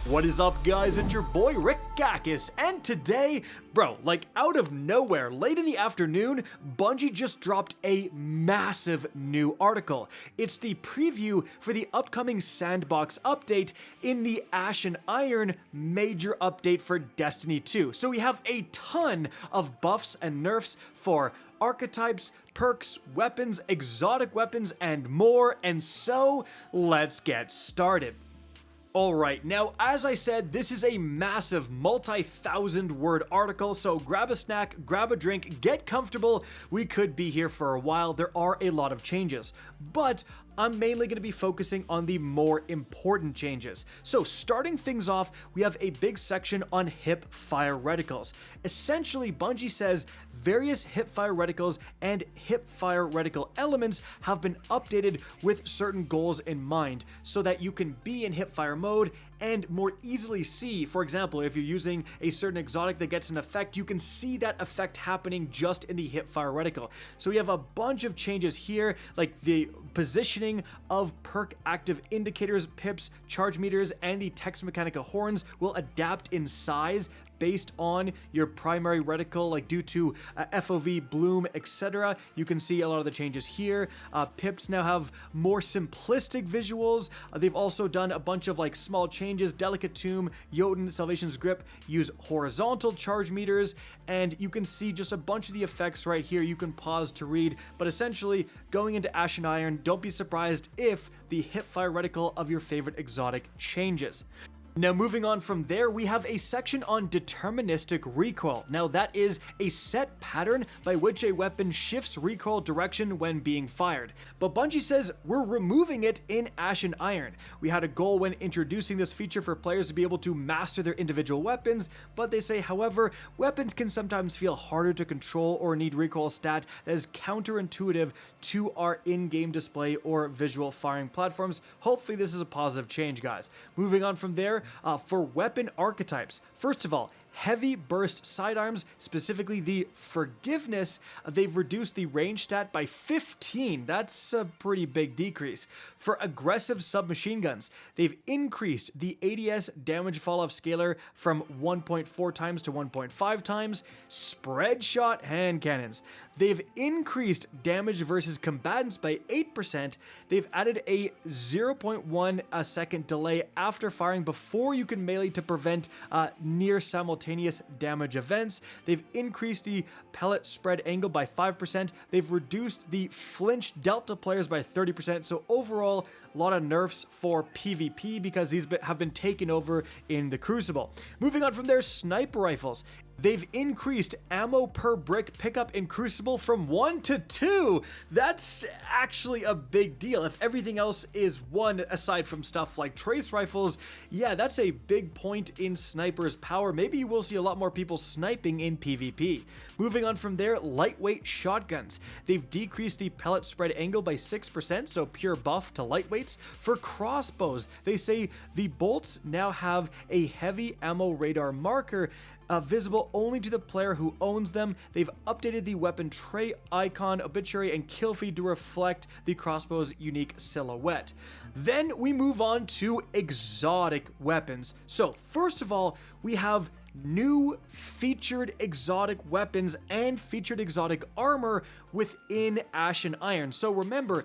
What is up, guys? It's your boy Rick Gakis, and today, bro, like out of nowhere, late in the afternoon, Bungie just dropped a massive new article. It's the preview for the upcoming Sandbox update in the Ash and Iron major update for Destiny 2. So we have a ton of buffs and nerfs for archetypes, perks, weapons, exotic weapons, and more, and so let's get started. Alright, now as I said, this is a massive multi-thousand word article, so grab a snack, grab a drink, get comfortable. We could be here for a while. There are a lot of changes, but I'm mainly going to be focusing on the more important changes. So starting things off, we have a big section on hip fire reticles. Essentially, Bungie says various hip fire reticles and hip fire reticle elements have been updated with certain goals in mind so that you can be in hip fire mode and more easily see, for example, if you're using a certain exotic that gets an effect, you can see that effect happening just in the hip fire reticle. So we have a bunch of changes here, like the positioning of perk active indicators, pips, charge meters, and the Tex Mechanica horns will adapt in size based on your primary reticle, like due to FOV, bloom, etc. You can see a lot of the changes here. Pips now have more simplistic visuals. They've also done a bunch of like small changes. Delicate Tomb, Jotun, Salvation's Grip use horizontal charge meters, and you can see just a bunch of the effects right here. You can pause to read, but essentially going into Ash and Iron, don't be surprised if the hipfire reticle of your favorite exotic changes. Now moving on from there, we have a section on deterministic recoil. Now that is a set pattern by which a weapon shifts recoil direction when being fired. But Bungie says we're removing it in Ash and Iron. We had a goal when introducing this feature for players to be able to master their individual weapons, but they say, however, weapons can sometimes feel harder to control or need recoil stat that is counterintuitive to our in-game display or visual firing platforms. Hopefully this is a positive change, guys. Moving on from there, for weapon archetypes. First of all, heavy burst sidearms, specifically the Forgiveness, they've reduced the range stat by 15. That's a pretty big decrease. For aggressive submachine guns, they've increased the ADS damage fall-off scalar from 1.4 times to 1.5 times. Spread shot hand cannons, they've increased damage versus combatants by 8%. They've added a 0.1 second delay after firing before you can melee to prevent near simultaneous damage events. They've increased the pellet spread angle by 5%. They've reduced the flinch delta players by 30%. So overall, a lot of nerfs for PvP because these have been taken over in the Crucible. Moving on from there, sniper rifles. They've increased ammo per brick pickup in Crucible from 1 to 2. That's actually a big deal. If everything else is 1 aside from stuff like trace rifles, yeah, that's a big point in snipers' power. Maybe you will see a lot more people sniping in PvP. Moving on from there, lightweight shotguns. They've decreased the pellet spread angle by 6%, so pure buff to lightweights. For crossbows, they say the bolts now have a heavy ammo radar marker visible only to the player who owns them. They've updated the weapon tray icon, obituary, and kill feed to reflect the crossbow's unique silhouette. Then we move on to exotic weapons. So first of all, we have new featured exotic weapons and featured exotic armor within Ash and Iron. So remember,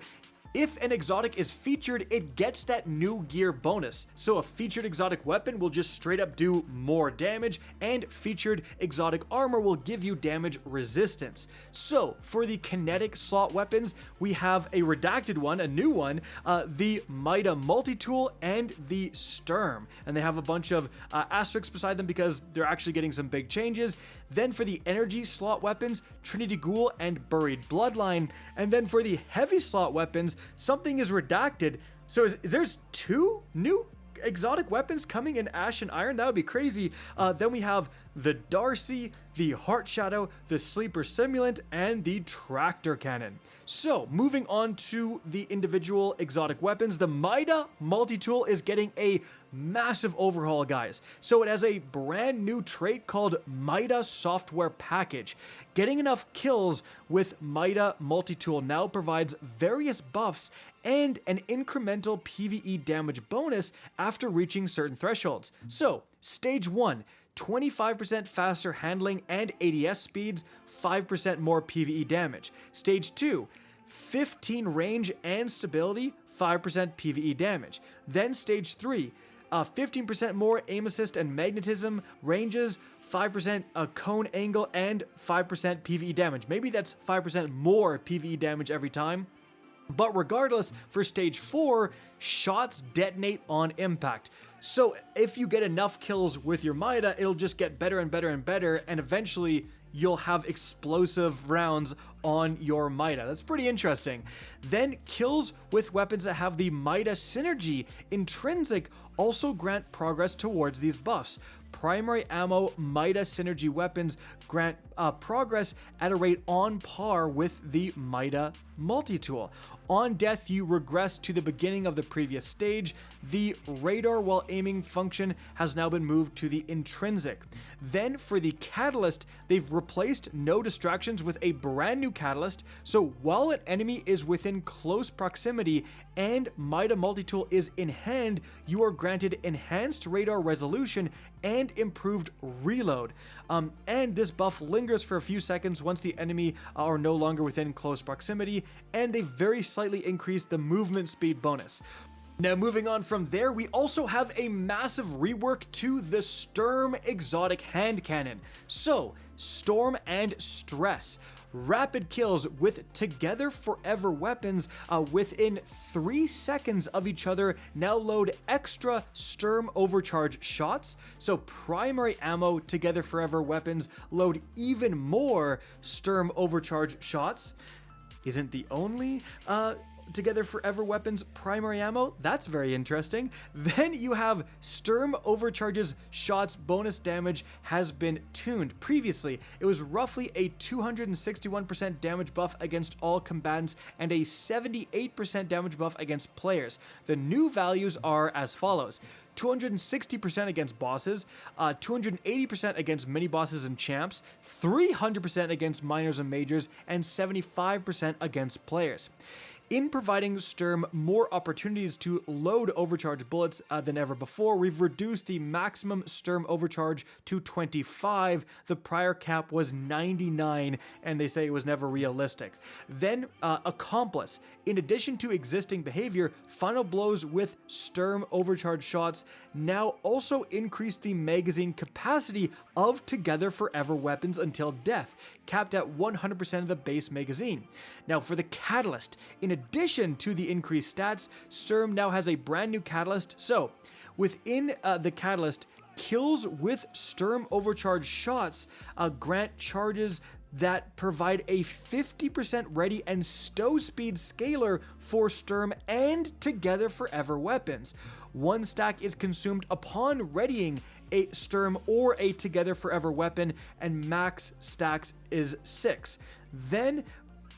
if an exotic is featured, it gets that new gear bonus. So a featured exotic weapon will just straight up do more damage, and featured exotic armor will give you damage resistance. So for the kinetic slot weapons, we have a redacted one, a new one, the Mida Multi-Tool and the Sturm. And they have a bunch of asterisks beside them because they're actually getting some big changes. Then for the energy slot weapons, Trinity Ghoul and Buried Bloodline. And then for the heavy slot weapons, something is redacted. So there's 2 new exotic weapons coming in Ash and Iron? That would be crazy. Then we have the Darcy, the Heart Shadow, the Sleeper Simulant, and the Tractor Cannon. So, moving on to the individual exotic weapons, the Mida Multi-Tool is getting a massive overhaul, guys. So it has a brand new trait called Mida Software Package. Getting enough kills with Mida Multi-Tool now provides various buffs and an incremental PvE damage bonus after reaching certain thresholds. So, Stage 1, 25% faster handling and ADS speeds, 5% more PvE damage. Stage 2, 15 range and stability, 5% PvE damage. Then Stage 3, 15% more aim assist and magnetism ranges, 5% cone angle, and 5% PvE damage. Maybe that's 5% more PvE damage every time. But regardless, for Stage 4, shots detonate on impact. So if you get enough kills with your Mida, it'll just get better and better and better, and eventually you'll have explosive rounds on your Mida. That's pretty interesting. Then kills with weapons that have the Mida synergy intrinsic also grant progress towards these buffs. Primary ammo Mida synergy weapons grant progress at a rate on par with the Mida Multi-Tool. On death, you regress to the beginning of the previous stage. The radar while aiming function has now been moved to the intrinsic. Then for the catalyst, they've replaced no distractions with a brand new catalyst, so while an enemy is within close proximity and Mida Multi-Tool is in hand, you are granted enhanced radar resolution and improved reload. And this buff lingers for a few seconds once the enemy are no longer within close proximity, and they very slightly increase the movement speed bonus. Now moving on from there, we also have a massive rework to the Sturm exotic hand cannon. So, Storm and Stress. Rapid kills with Together Forever weapons within 3 seconds of each other now load extra Sturm overcharge shots. So primary ammo Together Forever weapons load even more Sturm overcharge shots. Isn't the only Together Forever weapons primary ammo? That's very interesting. Then you have Sturm overcharges shots bonus damage has been tuned. Previously, it was roughly a 261% damage buff against all combatants and a 78% damage buff against players. The new values are as follows: 260% against bosses, 280% against mini-bosses and champs, 300% against minors and majors, and 75% against players. In providing Sturm more opportunities to load overcharge bullets than ever before, we've reduced the maximum Sturm overcharge to 25. The prior cap was 99, and they say it was never realistic. Then, Accomplice. In addition to existing behavior, final blows with Sturm overcharge shots now also increase the magazine capacity of Together Forever weapons until death, capped at 100% of the base magazine. Now for the Catalyst, in addition to the increased stats, Sturm now has a brand new catalyst. So within the catalyst, kills with Sturm overcharge shots grant charges that provide a 50% ready and stow speed scaler for Sturm and Together Forever weapons. 1 stack is consumed upon readying a Sturm or a Together Forever weapon, and max stacks is 6. Then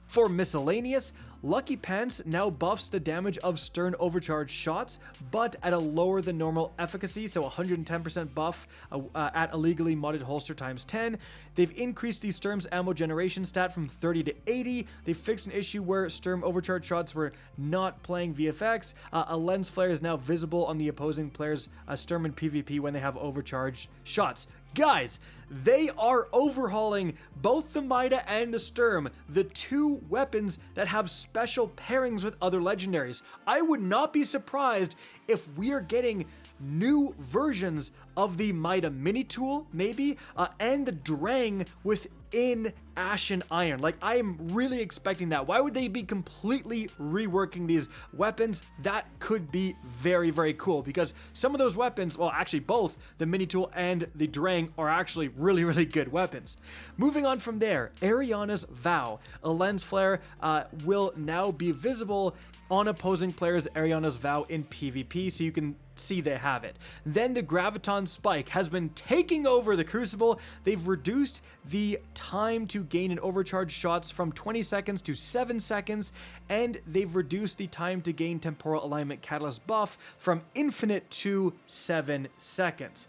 for miscellaneous, Lucky Pants now buffs the damage of Sturm overcharge shots, but at a lower than normal efficacy, so 110% buff at illegally modded holster times 10. They've increased the Sturm's ammo generation stat from 30 to 80. They fixed an issue where Sturm overcharge shots were not playing VFX. A lens flare is now visible on the opposing player's Sturm in PvP when they have overcharged shots. Guys, they are overhauling both the Mida and the Sturm, the two weapons that have special pairings with other legendaries. I would not be surprised if we are getting new versions of the Mida Multi-Tool, maybe, and the Drang within Ashen Iron. Like, I am really expecting that. Why would they be completely reworking these weapons? That could be very, very cool, because some of those weapons, well, actually both the Multi-Tool and the Drang are actually really, really good weapons. Moving on from there, Ariana's Vow. A lens flare will now be visible on opposing players' Ariana's Vow in PvP, so you can see they have it. Then the Graviton Spike has been taking over the Crucible. They've reduced the time to gain and overcharge shots from 20 seconds to 7 seconds, and they've reduced the time to gain Temporal Alignment Catalyst buff from infinite to 7 seconds.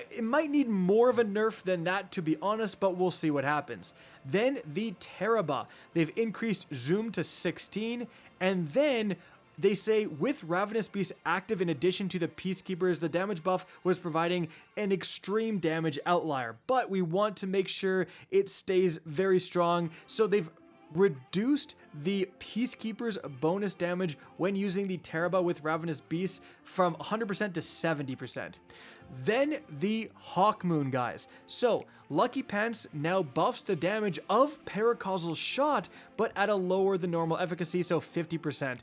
It might need more of a nerf than that, to be honest, but we'll see what happens. Then the Teraba. They've increased zoom to 16, and then they say with Ravenous Beast active in addition to the Peacekeepers, the damage buff was providing an extreme damage outlier, but we want to make sure it stays very strong, so they've reduced the Peacekeepers bonus damage when using the Teraba with Ravenous Beast from 100% to 70%. Then the Hawkmoon, guys. So Lucky Pants now buffs the damage of Paracausal Shot, but at a lower than normal efficacy, so 50%.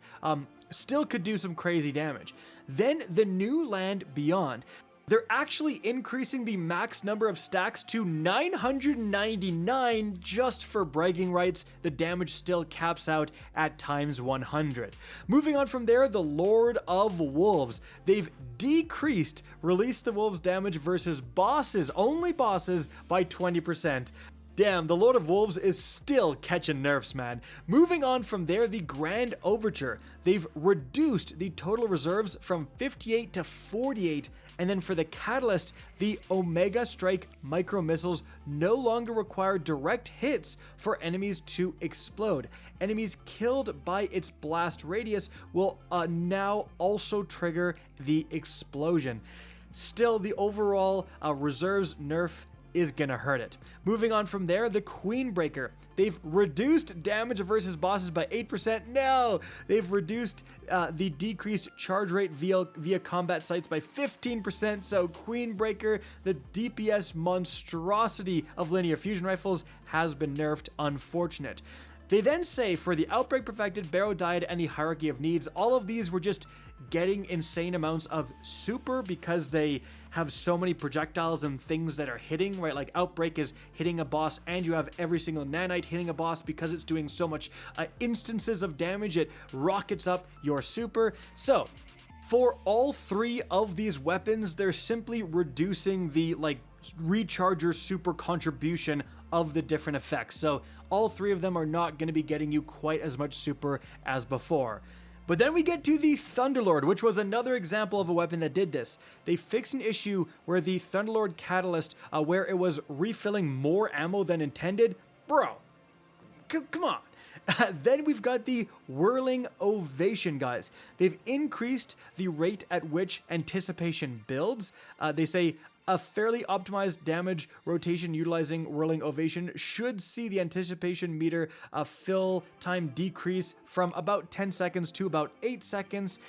Still could do some crazy damage. Then the New Land Beyond. They're actually increasing the max number of stacks to 999 just for bragging rights. The damage still caps out at times 100. Moving on from there, the Lord of Wolves. They've decreased Release the Wolves damage versus bosses, only bosses, by 20%. Damn, the Lord of Wolves is still catching nerfs, man. Moving on from there, the Grand Overture. They've reduced the total reserves from 58 to 48, and then for the Catalyst, the Omega Strike micro missiles no longer require direct hits for enemies to explode. Enemies killed by its blast radius will now also trigger the explosion. Still, the overall reserves nerf is gonna hurt it. Moving on from there, the Queenbreaker. They've reduced damage versus bosses by 8%. No! They've reduced the decreased charge rate via combat sites by 15%. So Queenbreaker, the DPS monstrosity of linear fusion rifles, has been nerfed. Unfortunate. They then say for the Outbreak Perfected, Barrow Dyad, and the Hierarchy of Needs, all of these were just getting insane amounts of super because they have so many projectiles and things that are hitting, right? Like Outbreak is hitting a boss, and you have every single nanite hitting a boss because it's doing so much instances of damage, it rockets up your super. So for all three of these weapons, they're simply reducing the recharger super contribution of the different effects. So all three of them are not going to be getting you quite as much super as before. But then we get to the Thunderlord, which was another example of a weapon that did this. They fixed an issue where the Thunderlord Catalyst, where it was refilling more ammo than intended. Bro, come on. Then we've got the Whirling Ovation, guys. They've increased the rate at which anticipation builds. They say a fairly optimized damage rotation utilizing Whirling Ovation should see the anticipation meter fill time decrease from about 10 seconds to about 8 seconds.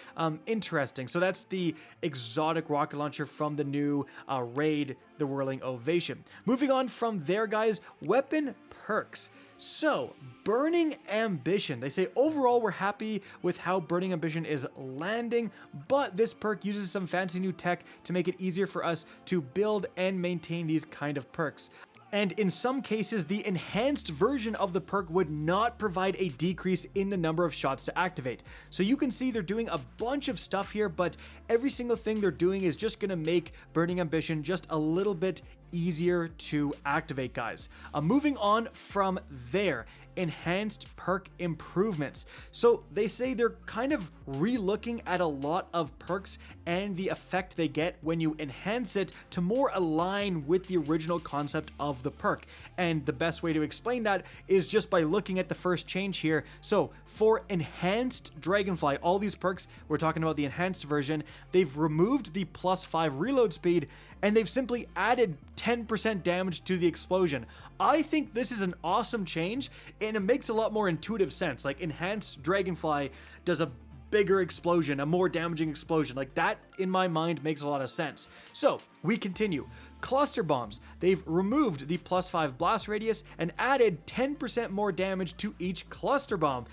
Interesting. So that's the exotic rocket launcher from the new raid, the Whirling Ovation. Moving on from there, guys, weapon perks. So, Burning Ambition. They say overall we're happy with how Burning Ambition is landing, but this perk uses some fancy new tech to make it easier for us to build and maintain these kind of perks. And in some cases, the enhanced version of the perk would not provide a decrease in the number of shots to activate. So you can see they're doing a bunch of stuff here, but every single thing they're doing is just gonna make Burning Ambition just a little bit easier to activate, guys. Moving on from there, enhanced perk improvements. So they say they're kind of re-looking at a lot of perks and the effect they get when you enhance it to more align with the original concept of the perk. And the best way to explain that is just by looking at the first change here. So for enhanced Dragonfly, all these perks, we're talking about the enhanced version, they've removed the +5 reload speed and they've simply added 10% damage to the explosion. I think this is an awesome change, and it makes a lot more intuitive sense. Like, enhanced Dragonfly does a bigger explosion, a more damaging explosion. Like, that, in my mind, makes a lot of sense. So, we continue. Cluster Bombs. They've removed the +5 blast radius and added 10% more damage to each cluster bomb.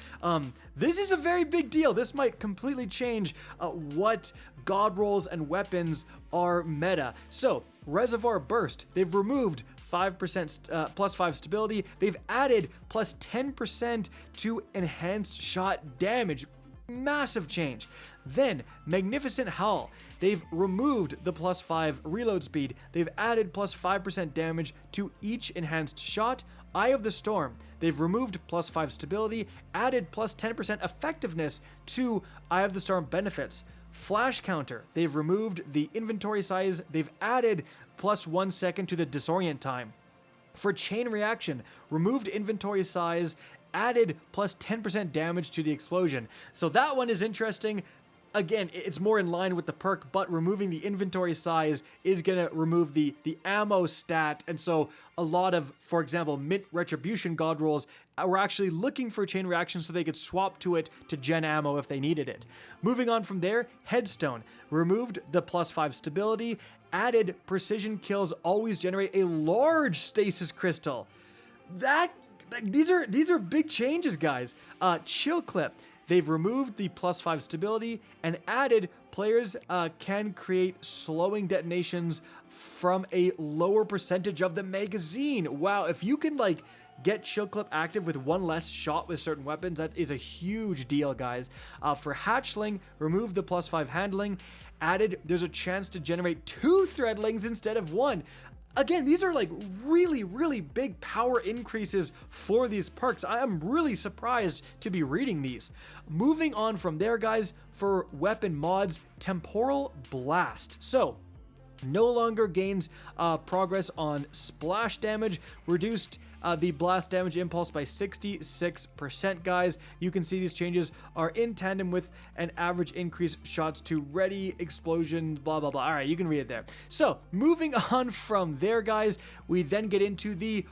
This is a very big deal. This might completely change what god rolls and weapons are meta. So, Reservoir Burst. They've removed 5% +5 stability. They've added +10% to enhanced shot damage. Massive change. Then, Magnificent Howl. They've removed the +5 reload speed. They've added +5% damage to each enhanced shot. Eye of the Storm. They've removed +5 stability, added +10% effectiveness to Eye of the Storm benefits. Flash Counter. They've removed the inventory size. They've added +1 second to the disorient time. For Chain Reaction, removed inventory size, added +10% damage to the explosion. So that one is interesting. Again, it's more in line with the perk, but removing the inventory size is going to remove the ammo stat. And so a lot of, for example, Mint Retribution God rolls were actually looking for Chain Reaction so they could swap to it to gen ammo if they needed it. Moving on from there, Headstone. Removed the +5 stability, added precision kills always generate a large stasis crystal. These are big changes, guys. Chill Clip. They've removed the +5 stability and added players can create slowing detonations from a lower percentage of the magazine. Wow, if you can like get Chill Clip active with one less shot with certain weapons, that is a huge deal, guys. For Hatchling, remove the +5 handling. Added, there's a chance to generate 2 threadlings instead of 1. Again, these are like really, really big power increases for these perks. I am really surprised to be reading these. Moving on from there, guys, for weapon mods, Temporal Blast. So, no longer gains progress on splash damage, reduced the blast damage impulse by 66%, guys. You can see these changes are in tandem with an average increase shots to ready, explosion, blah, blah, blah. All right, you can read it there. So, moving on from there, guys, we then get into the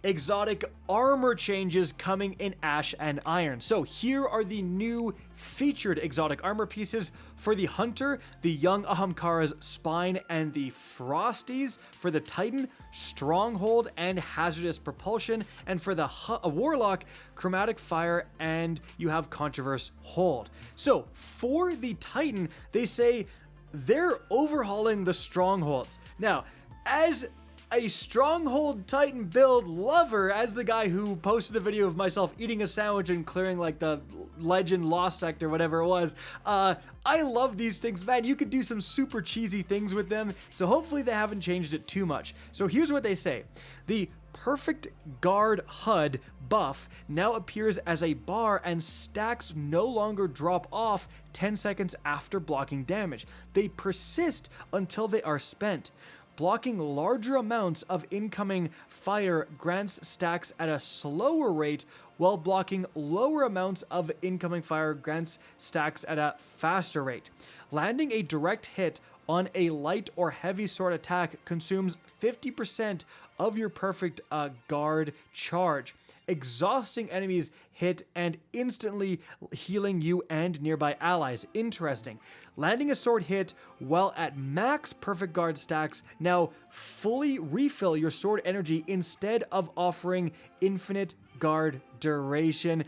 exotic armor changes coming in Ash and Iron. So here are the new featured exotic armor pieces for the Hunter, the Young Ahamkara's Spine, and the Frosties. For the Titan, Stronghold and Hazardous Propulsion. And for the Warlock, Chromatic Fire, and you have Controverse Hold. So for the Titan, they say they're overhauling the Strongholds. Now, as a Stronghold Titan build lover, as the guy who posted the video of myself eating a sandwich and clearing like the Legend Lost Sector, whatever it was, I love these things, man. You could do some super cheesy things with them, so hopefully they haven't changed it too much. So here's what they say. The Perfect Guard HUD buff now appears as a bar and stacks no longer drop off 10 seconds after blocking damage. They persist until they are spent. Blocking larger amounts of incoming fire grants stacks at a slower rate, while blocking lower amounts of incoming fire grants stacks at a faster rate. Landing a direct hit on a light or heavy sword attack consumes 50% of your perfect guard charge, exhausting enemies hit and instantly healing you and nearby allies. Interesting. Landing a sword hit while at max perfect guard stacks now fully refill your sword energy instead of offering infinite guard duration.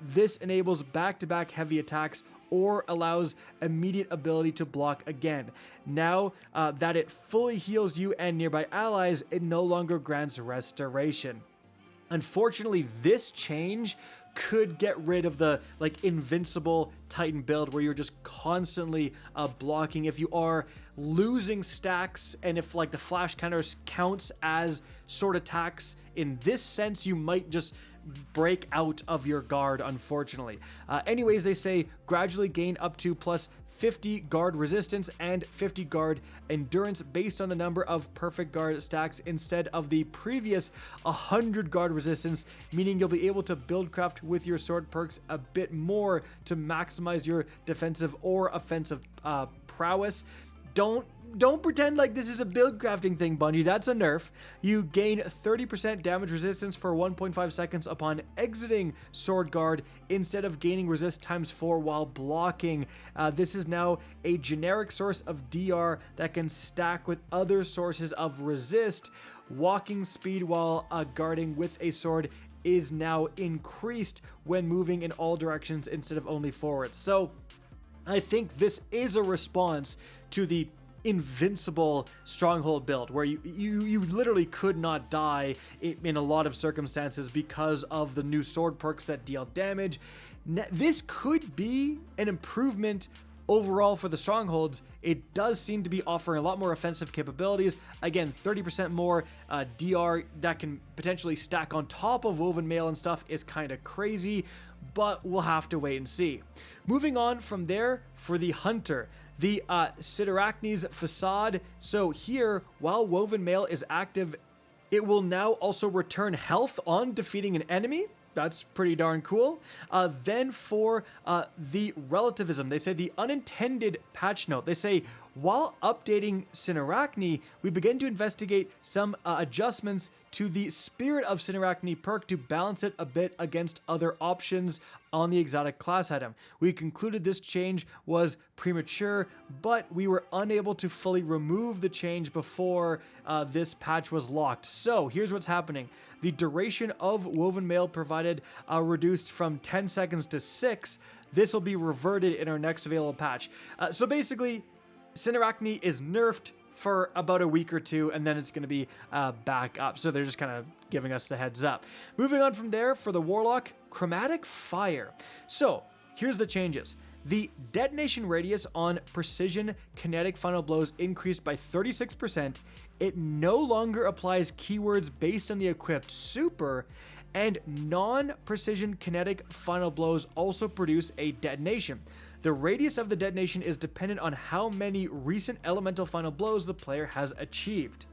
This enables back-to-back heavy attacks or allows immediate ability to block again. Now that it fully heals you and nearby allies, it no longer grants restoration. Unfortunately, this change could get rid of the like invincible Titan build where you're just constantly blocking. If you are losing stacks and if like the flash counters counts as sword attacks, in this sense you might just break out of your guard, unfortunately. Anyways, they say gradually gain up to plus 50 guard resistance and 50 guard endurance based on the number of perfect guard stacks instead of the previous 100 guard resistance, meaning you'll be able to build craft with your sword perks a bit more to maximize your defensive or offensive prowess. Don't pretend like this is a build crafting thing, Bungie. That's a nerf. You gain 30% damage resistance for 1.5 seconds upon exiting Sword Guard instead of gaining resist ×4 while blocking. This is now a generic source of DR that can stack with other sources of resist. Walking speed while guarding with a sword is now increased when moving in all directions instead of only forwards. So I think this is a response to the invincible Stronghold build where you literally could not die in a lot of circumstances because of the new sword perks that deal damage. This could be an improvement overall for the strongholds. It does seem to be offering a lot more offensive capabilities. Again, 30% more DR that can potentially stack on top of Woven Mail and stuff is kind of crazy, but we'll have to wait and see. Moving on from there, for the Hunter, the Siderachny's Facade. So here, while Woven Mail is active, it will now also return health on defeating an enemy. That's pretty darn cool. Then for the relativism, they say the unintended patch note. They say, while updating Siderachny, we begin to investigate some adjustments to the Spirit of Siderachny perk to balance it a bit against other options on the exotic class item. We concluded this change was premature, but we were unable to fully remove the change before this patch was locked. So here's what's happening. The duration of Woven Mail provided reduced from 10 seconds to 6. This will be reverted in our next available patch. So basically, Siderachny is nerfed for about a week or two, and then it's going to be back up. So they're just kind of giving us the heads up. Moving on from there, for the Warlock, Chromatic Fire. So here's the changes. The detonation radius on precision kinetic final blows increased by 36%. It no longer applies keywords based on the equipped super, and non-precision kinetic final blows also produce a detonation. The radius of the detonation is dependent on how many recent elemental final blows the player has achieved.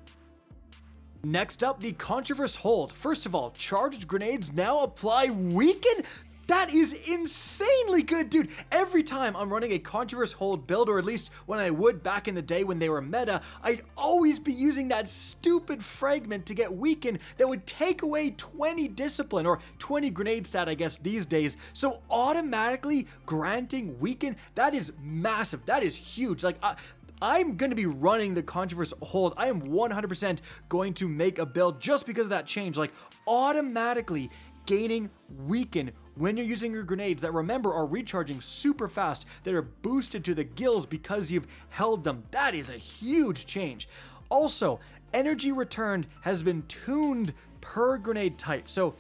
Next up, the Controverse Hold. First of all, charged grenades now apply weaken. That is insanely good, dude. Every time I'm running a Controverse Hold build, or at least when I would back in the day when they were meta, I'd always be using that stupid fragment to get weaken that would take away 20 discipline, or 20 grenade stat, I guess, these days. So automatically granting weaken, that is massive. That is huge. Like, I'm going to be running the Controverse Hold. I am 100% going to make a build just because of that change. Like, automatically gaining weaken when you're using your grenades that, remember, are recharging super fast, that are boosted to the gills because you've held them. That is a huge change. Also, energy returned has been tuned per grenade type. So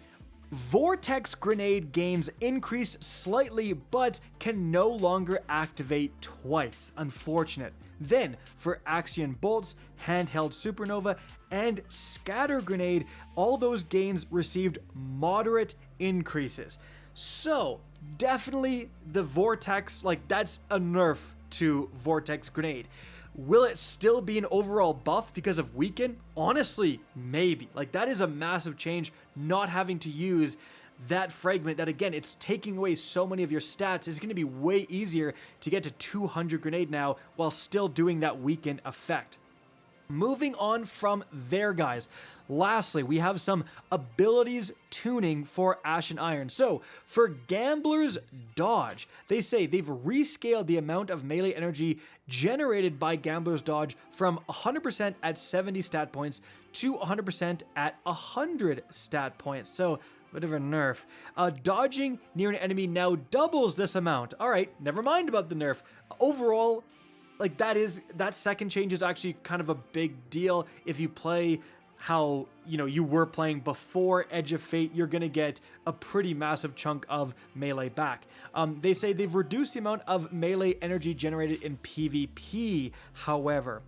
Vortex grenade gains increase slightly, but can no longer activate twice. Unfortunate. Then, for Axion Bolts, Handheld Supernova, and Scatter Grenade, all those gains received moderate increases. So, definitely the Vortex, like, that's a nerf to Vortex Grenade. Will it still be an overall buff because of weaken? Honestly, maybe. Like, that is a massive change, not having to use that fragment that, again, it's taking away so many of your stats. It's going to be way easier to get to 200 grenade now while still doing that weaken effect. Moving on from there, guys. Lastly, we have some abilities tuning for Ashen Iron. So, for Gambler's Dodge, they say they've rescaled the amount of melee energy generated by Gambler's Dodge from 100% at 70 stat points to 100% at 100 stat points. So, bit of a nerf. Dodging near an enemy now doubles this amount. All right, never mind about the nerf. Overall, like, that second change is actually kind of a big deal. If you play how, you know, you were playing before Edge of Fate, you're gonna get a pretty massive chunk of melee back. They say they've reduced the amount of melee energy generated in PvP, however.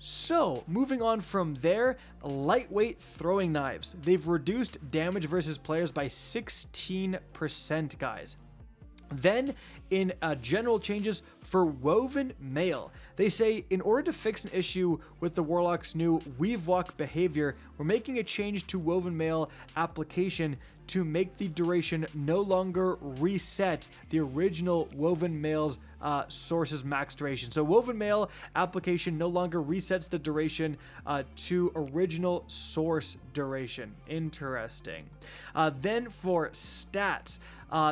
So, moving on from there, lightweight throwing knives. They've reduced damage versus players by 16%, guys. Then, in general changes for Woven Mail, they say in order to fix an issue with the Warlock's new Weave Walk behavior, we're making a change to Woven Mail application to make the duration no longer reset the original Woven Mail's source's max duration. So Woven Mail application no longer resets the duration to original source duration. Interesting. Then for stats,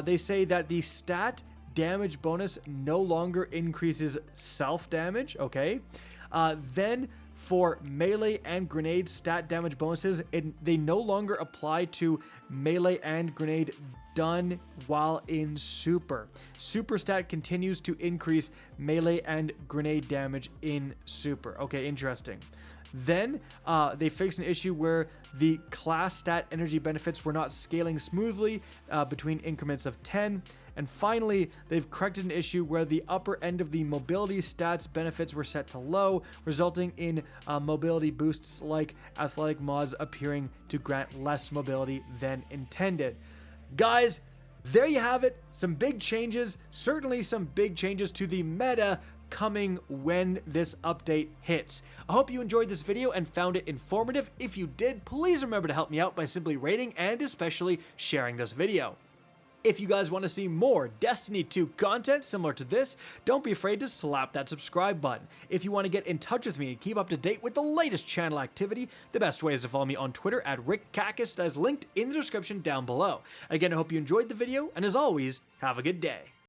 they say that the stat damage bonus no longer increases self damage. Okay. Then for melee and grenade stat damage bonuses, they no longer apply to melee and grenade done while in super. Super stat continues to increase melee and grenade damage in super. Okay, interesting. Then they fixed an issue where the class stat energy benefits were not scaling smoothly between increments of 10, And finally, they've corrected an issue where the upper end of the mobility stats benefits were set to low, resulting in mobility boosts like athletic mods appearing to grant less mobility than intended. Guys, there you have it. Some big changes, certainly some big changes to the meta coming when this update hits. I hope you enjoyed this video and found it informative. If you did, please remember to help me out by simply rating and especially sharing this video. If you guys want to see more Destiny 2 content similar to this, don't be afraid to slap that subscribe button. If you want to get in touch with me and keep up to date with the latest channel activity, the best way is to follow me on Twitter at RickCacus, that is linked in the description down below. Again, I hope you enjoyed the video, and as always, have a good day.